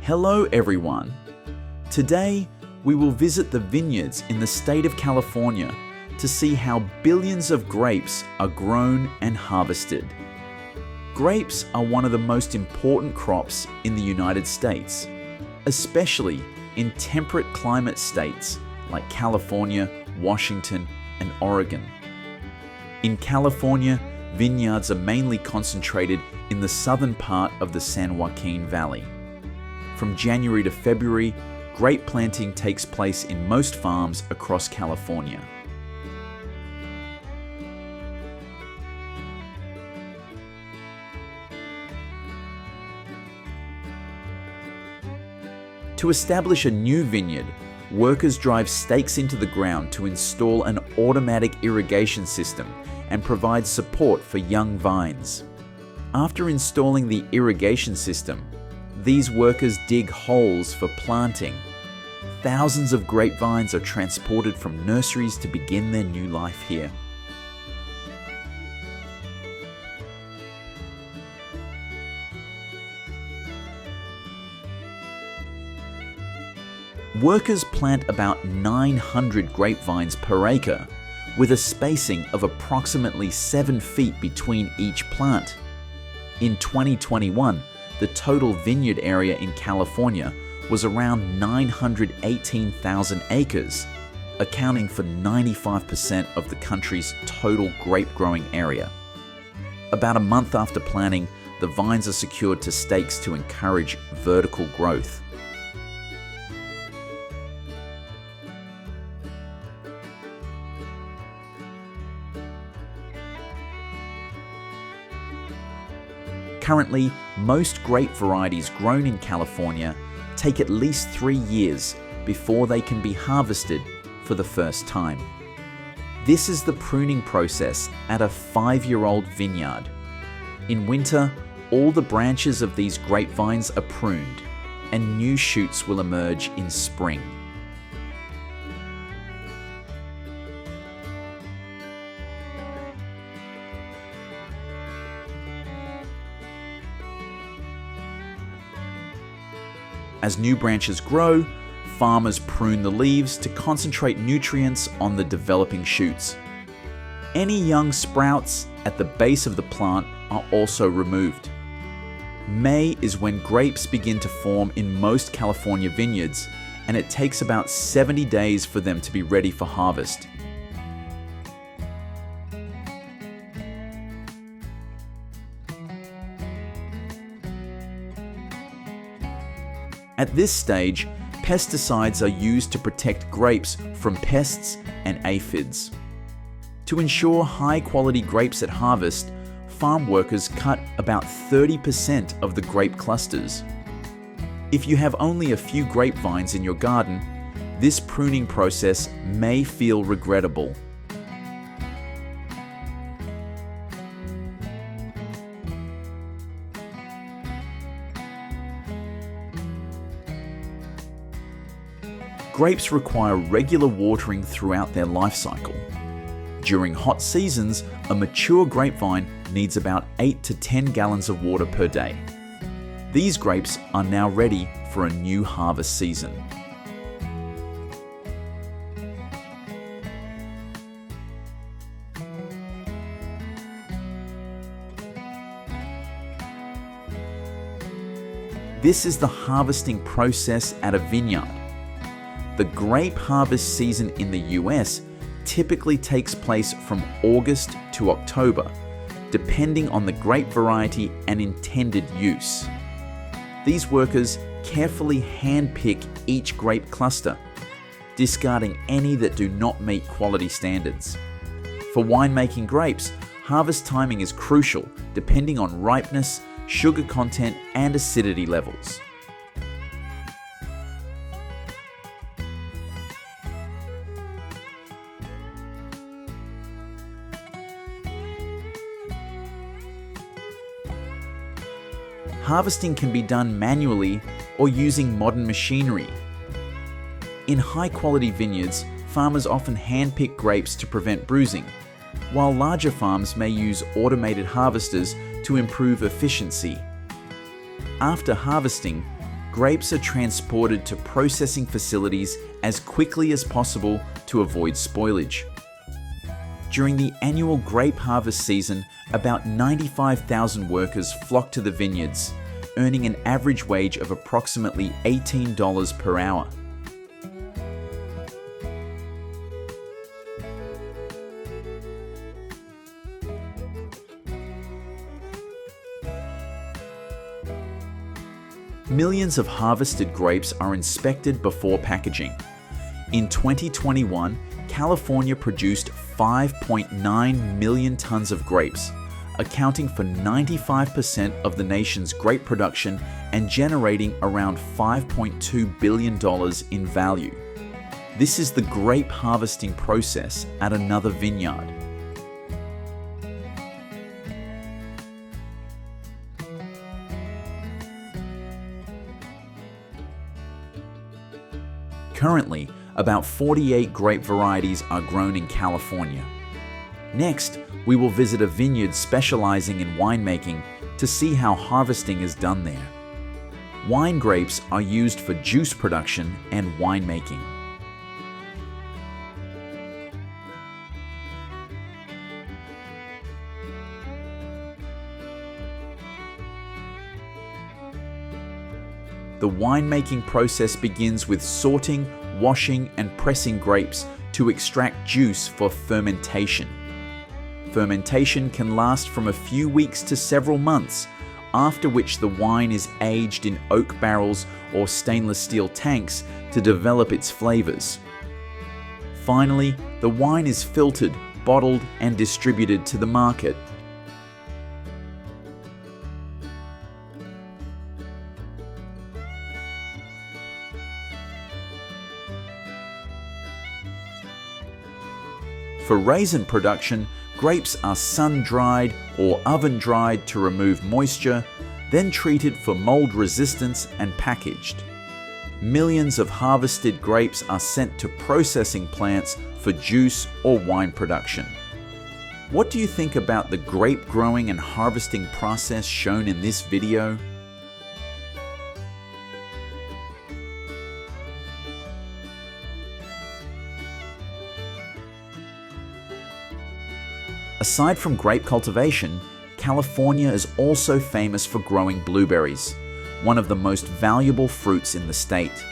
Hello everyone! Today we will visit the vineyards in the state of California to see how billions of grapes are grown and harvested. Grapes are one of the most important crops in the United States, especially in temperate climate states like California, Washington, and Oregon. In California, vineyards are mainly concentrated in the southern part of the San Joaquin Valley. From January to February, grape planting takes place in most farms across California. To establish a new vineyard, workers drive stakes into the ground to install an automatic irrigation system and provide support for young vines. After installing the irrigation system, these workers dig holes for planting. Thousands of grapevines are transported from nurseries to begin their new life here. Workers plant about 900 grapevines per acre, with a spacing of approximately 7 feet between each plant. In 2021, the total vineyard area in California was around 918,000 acres, accounting for 95% of the country's total grape growing area. About a month after planting, the vines are secured to stakes to encourage vertical growth. Currently, most grape varieties grown in California take at least 3 years before they can be harvested for the first time. This is the pruning process at a 5-year-old vineyard. In winter, all the branches of these grapevines are pruned, and new shoots will emerge in spring. As new branches grow, farmers prune the leaves to concentrate nutrients on the developing shoots. Any young sprouts at the base of the plant are also removed. May is when grapes begin to form in most California vineyards, and it takes about 70 days for them to be ready for harvest. At this stage, pesticides are used to protect grapes from pests and aphids. To ensure high-quality grapes at harvest, farm workers cut about 30% of the grape clusters. If you have only a few grapevines in your garden, this pruning process may feel regrettable. Grapes require regular watering throughout their life cycle. During hot seasons, a mature grapevine needs about 8 to 10 gallons of water per day. These grapes are now ready for a new harvest season. This is the harvesting process at a vineyard. The grape harvest season in the US typically takes place from August to October, depending on the grape variety and intended use. These workers carefully handpick each grape cluster, discarding any that do not meet quality standards. For winemaking grapes, harvest timing is crucial depending on ripeness, sugar content, and acidity levels. Harvesting can be done manually or using modern machinery. In high-quality vineyards, farmers often handpick grapes to prevent bruising, while larger farms may use automated harvesters to improve efficiency. After harvesting, grapes are transported to processing facilities as quickly as possible to avoid spoilage. During the annual grape harvest season, about 95,000 workers flock to the vineyards, earning an average wage of approximately $18 per hour. Millions of harvested grapes are inspected before packaging. In 2021, California produced 5.9 million tons of grapes, accounting for 95% of the nation's grape production and generating around $5.2 billion in value. This is the grape harvesting process at another vineyard. Currently, about 48 grape varieties are grown in California. Next, we will visit a vineyard specializing in winemaking to see how harvesting is done there. Wine grapes are used for juice production and winemaking. The winemaking process begins with sorting, washing, and pressing grapes to extract juice for fermentation. Fermentation can last from a few weeks to several months, after which the wine is aged in oak barrels or stainless steel tanks to develop its flavors. Finally, the wine is filtered, bottled, and distributed to the market. For raisin production, grapes are sun-dried or oven-dried to remove moisture, then treated for mold resistance and packaged. Millions of harvested grapes are sent to processing plants for juice or wine production. What do you think about the grape growing and harvesting process shown in this video? Aside from grape cultivation, California is also famous for growing blueberries, one of the most valuable fruits in the state.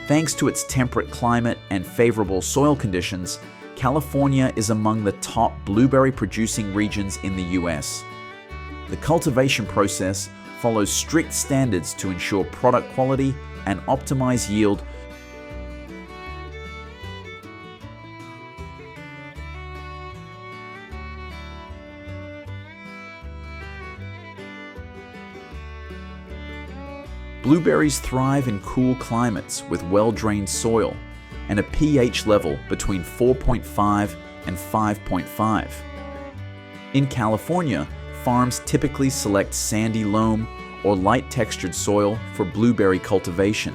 Thanks to its temperate climate and favorable soil conditions, California is among the top blueberry producing regions in the US. The cultivation process follows strict standards to ensure product quality and optimize yield. Blueberries thrive in cool climates with well-drained soil and a pH level between 4.5 and 5.5. In California, farms typically select sandy loam or light-textured soil for blueberry cultivation.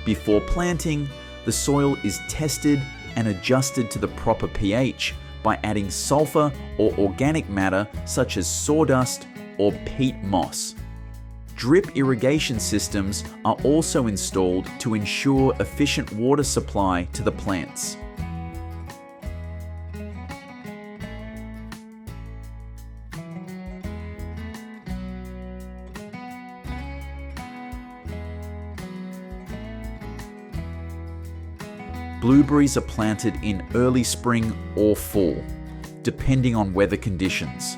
Before planting, the soil is tested and adjusted to the proper pH by adding sulfur or organic matter such as sawdust or peat moss. Drip irrigation systems are also installed to ensure efficient water supply to the plants. Blueberries are planted in early spring or fall, depending on weather conditions.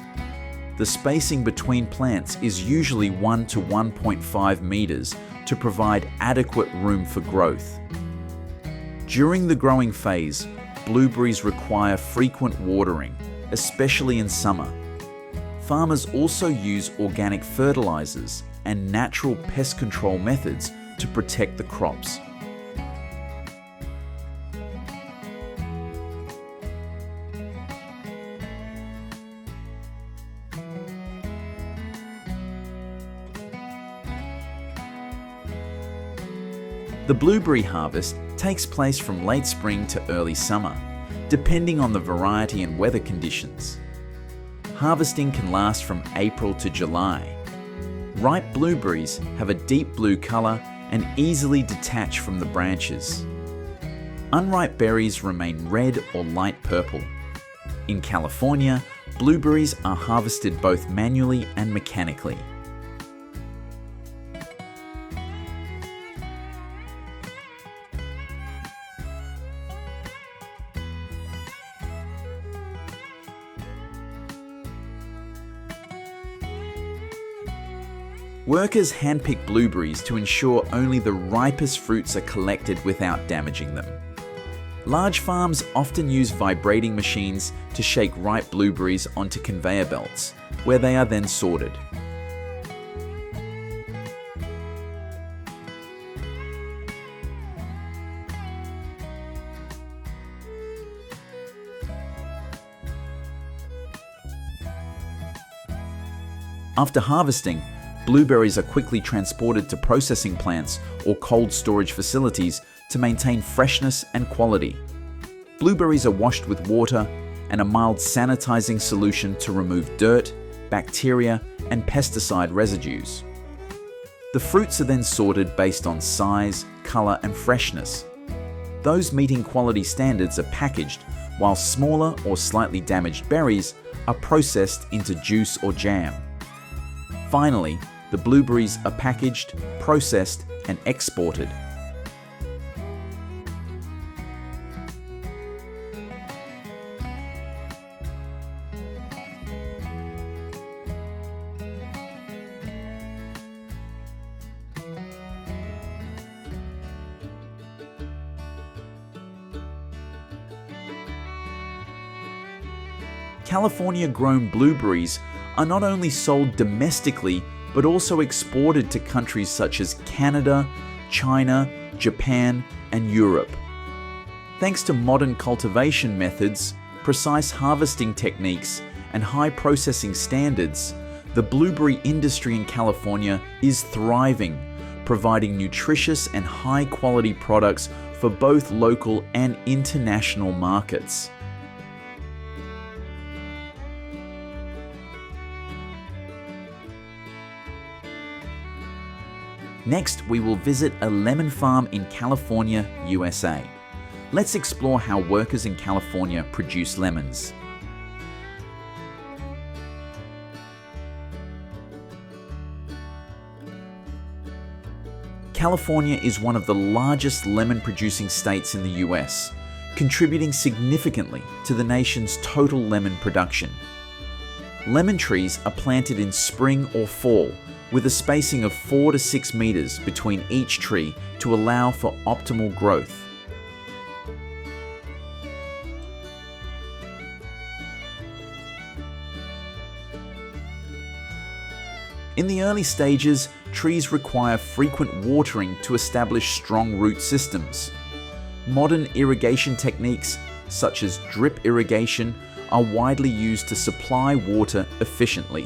The spacing between plants is usually 1 to 1.5 meters to provide adequate room for growth. During the growing phase, blueberries require frequent watering, especially in summer. Farmers also use organic fertilizers and natural pest control methods to protect the crops. The blueberry harvest takes place from late spring to early summer, depending on the variety and weather conditions. Harvesting can last from April to July. Ripe blueberries have a deep blue color and easily detach from the branches. Unripe berries remain red or light purple. In California, blueberries are harvested both manually and mechanically. Workers handpick blueberries to ensure only the ripest fruits are collected without damaging them. Large farms often use vibrating machines to shake ripe blueberries onto conveyor belts, where they are then sorted. After harvesting, blueberries are quickly transported to processing plants or cold storage facilities to maintain freshness and quality. Blueberries are washed with water and a mild sanitizing solution to remove dirt, bacteria, and pesticide residues. The fruits are then sorted based on size, color, and freshness. Those meeting quality standards are packaged, while smaller or slightly damaged berries are processed into juice or jam. Finally, the blueberries are packaged, processed, and exported. California-grown blueberries are not only sold domestically, but also exported to countries such as Canada, China, Japan, and Europe. Thanks to modern cultivation methods, precise harvesting techniques, and high processing standards, the blueberry industry in California is thriving, providing nutritious and high-quality products for both local and international markets. Next, we will visit a lemon farm in California, USA. Let's explore how workers in California produce lemons. California is one of the largest lemon-producing states in the US, contributing significantly to the nation's total lemon production. Lemon trees are planted in spring or fall, with a spacing of 4 to 6 meters between each tree to allow for optimal growth. In the early stages, trees require frequent watering to establish strong root systems. Modern irrigation techniques, such as drip irrigation, are widely used to supply water efficiently.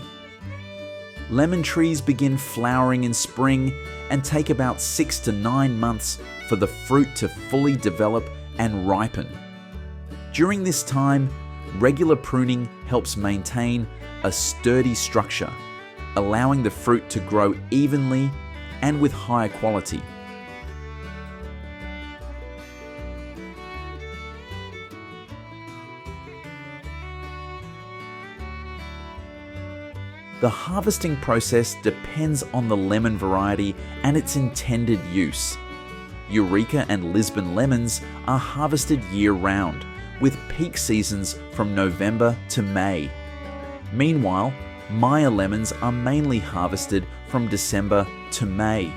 Lemon trees begin flowering in spring and take about 6 to 9 months for the fruit to fully develop and ripen. During this time, regular pruning helps maintain a sturdy structure, allowing the fruit to grow evenly and with higher quality. The harvesting process depends on the lemon variety and its intended use. Eureka and Lisbon lemons are harvested year-round, with peak seasons from November to May. Meanwhile, Meyer lemons are mainly harvested from December to May.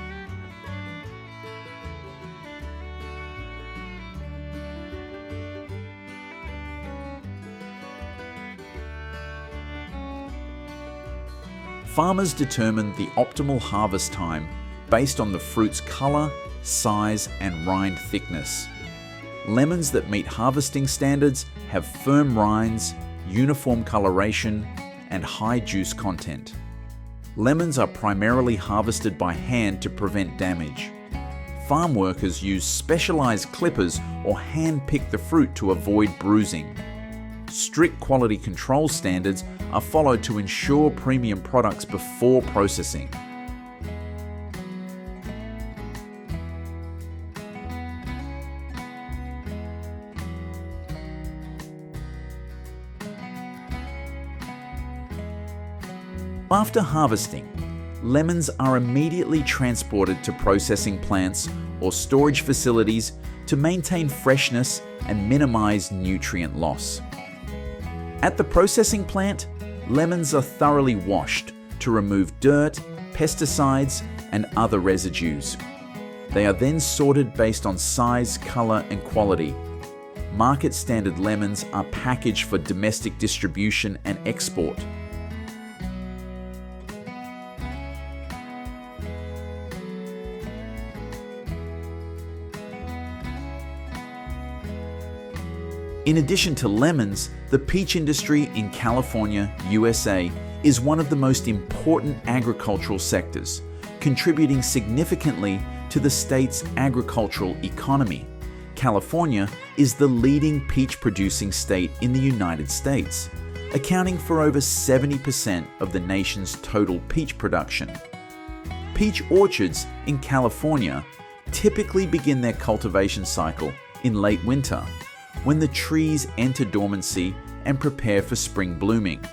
Farmers determine the optimal harvest time based on the fruit's color, size, and rind thickness. Lemons that meet harvesting standards have firm rinds, uniform coloration, and high juice content. Lemons are primarily harvested by hand to prevent damage. farm workers use specialized clippers or hand-pick the fruit to avoid bruising. Strict quality control standards are followed to ensure premium products before processing. After harvesting, lemons are immediately transported to processing plants or storage facilities to maintain freshness and minimize nutrient loss. At the processing plant, lemons are thoroughly washed to remove dirt, pesticides, and other residues. They are then sorted based on size, color, and quality. Market standard lemons are packaged for domestic distribution and export. In addition to lemons, the peach industry in California, USA, is one of the most important agricultural sectors, contributing significantly to the state's agricultural economy. California is the leading peach-producing state in the United States, accounting for over 70% of the nation's total peach production. Peach orchards in California typically begin their cultivation cycle in late winter, when the trees enter dormancy and prepare for spring blooming.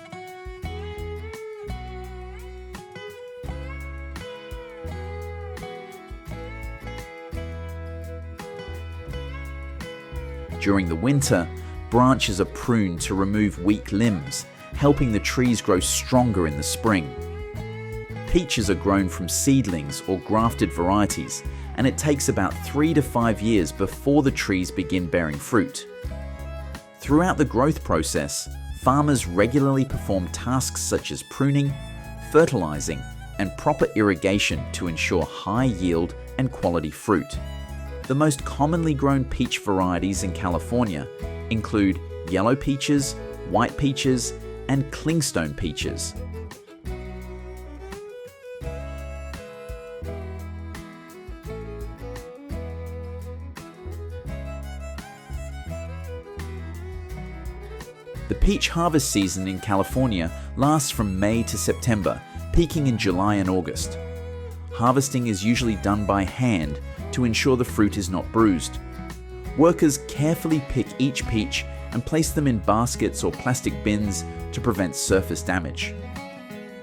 During the winter, branches are pruned to remove weak limbs, helping the trees grow stronger in the spring. Peaches are grown from seedlings or grafted varieties, and it takes about 3 to 5 years before the trees begin bearing fruit. Throughout the growth process, farmers regularly perform tasks such as pruning, fertilizing, and proper irrigation to ensure high yield and quality fruit. The most commonly grown peach varieties in California include yellow peaches, white peaches, and clingstone peaches. The peach harvest season in California lasts from May to September, peaking in July and August. Harvesting is usually done by hand to ensure the fruit is not bruised. Workers carefully pick each peach and place them in baskets or plastic bins to prevent surface damage.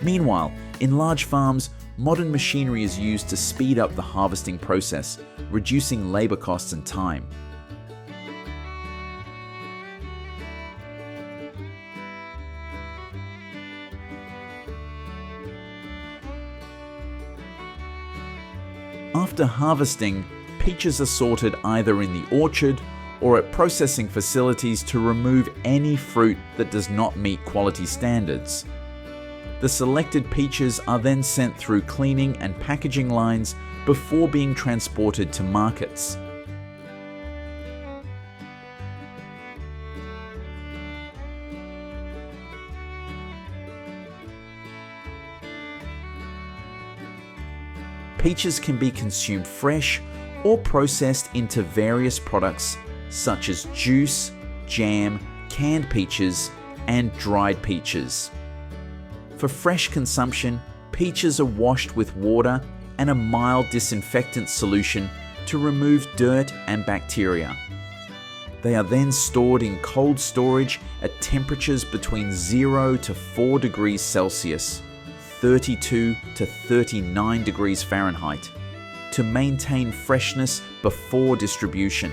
Meanwhile, in large farms, modern machinery is used to speed up the harvesting process, reducing labor costs and time. After harvesting, peaches are sorted either in the orchard or at processing facilities to remove any fruit that does not meet quality standards. The selected peaches are then sent through cleaning and packaging lines before being transported to markets. Peaches can be consumed fresh or processed into various products such as juice, jam, canned peaches, and dried peaches. For fresh consumption, peaches are washed with water and a mild disinfectant solution to remove dirt and bacteria. They are then stored in cold storage at temperatures between 0 to 4 degrees Celsius, 32 to 39 degrees Fahrenheit, to maintain freshness before distribution.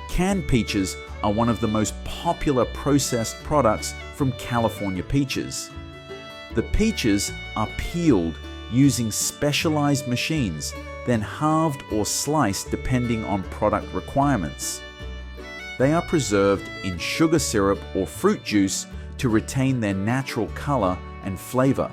Canned peaches are one of the most popular processed products from California peaches. The peaches are peeled using specialized machines, then halved or sliced depending on product requirements. They are preserved in sugar syrup or fruit juice to retain their natural color and flavor.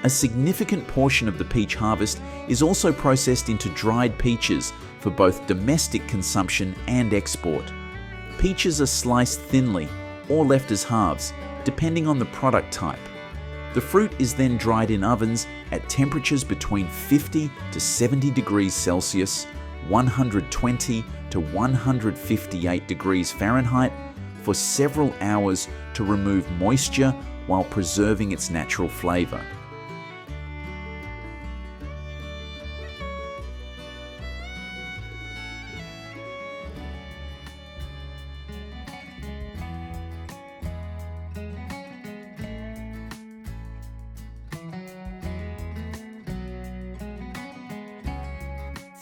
A significant portion of the peach harvest is also processed into dried peaches for both domestic consumption and export. Peaches are sliced thinly or left as halves, depending on the product type. The fruit is then dried in ovens at temperatures between 50 to 70 degrees Celsius, 120 to 158 degrees Fahrenheit, for several hours to remove moisture while preserving its natural flavor.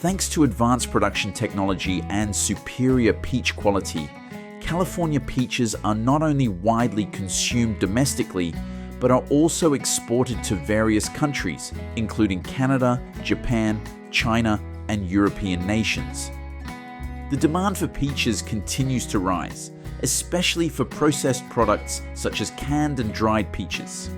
Thanks to advanced production technology and superior peach quality, California peaches are not only widely consumed domestically, but are also exported to various countries, including Canada, Japan, China, and European nations. The demand for peaches continues to rise, especially for processed products such as canned and dried peaches.